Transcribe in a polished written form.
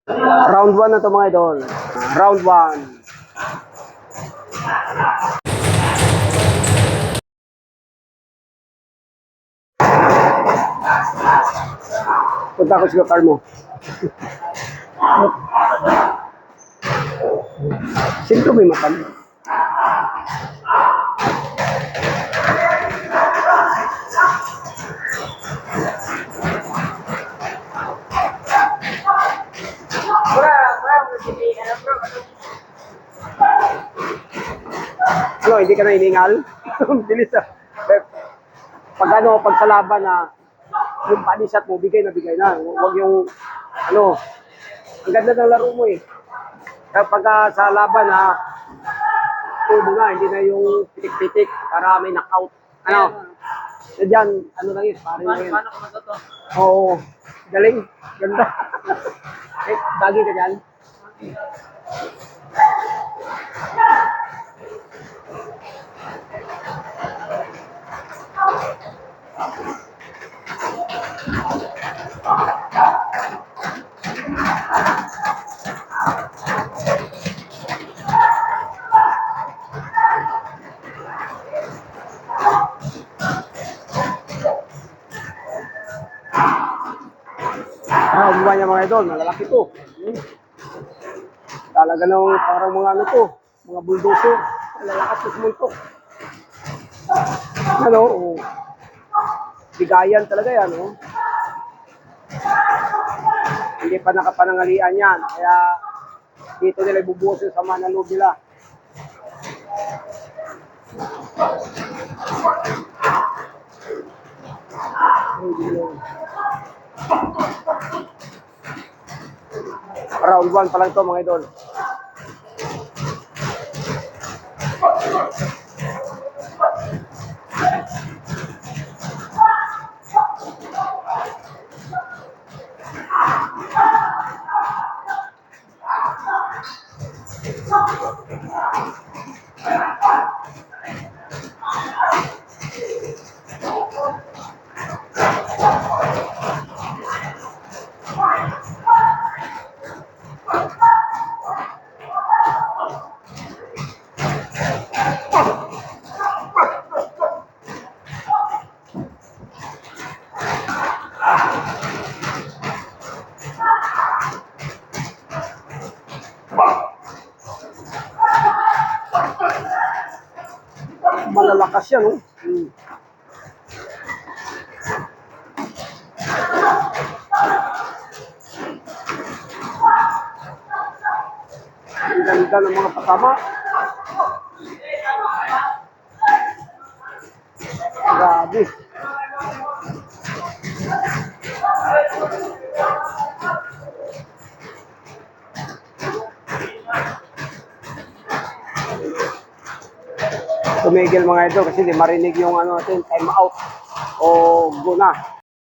Round 1 na to mga idol. Round 1. Punta ko sa car mo. Sino may matan? Ano, hindi ka na hiningal? Bilis ah. Pag ano, pag sa laban na yung body shot mo, bigay na bigay na. Huwag yung, ano, ang ganda ng laro mo eh. Kapag sa laban ha, tubo na, hindi na yung pitik-pitik para may knockout. Ano? So dyan, ano lang yun, parin lang yun. Paano ko matuto? Oo, galing, ganda. Eh, bagi ka dyan. Ah, buwan niya mga idol, malalaki to. Talaga nang parang mga ano to, mga bulldozer, lalakas sa sumuntok. Ano, oh. Bigayan talaga yan, oh. Hindi pa nakapanangalian yan, kaya dito nila ibubuhos yung sama ng loob nila. Round 1 pa lang to mga idol. Malalakas yan, oh. Ang ganda ng mga patama. Grabe. Tumigil mga idol kasi di marinig yung ano natin, time out o go na.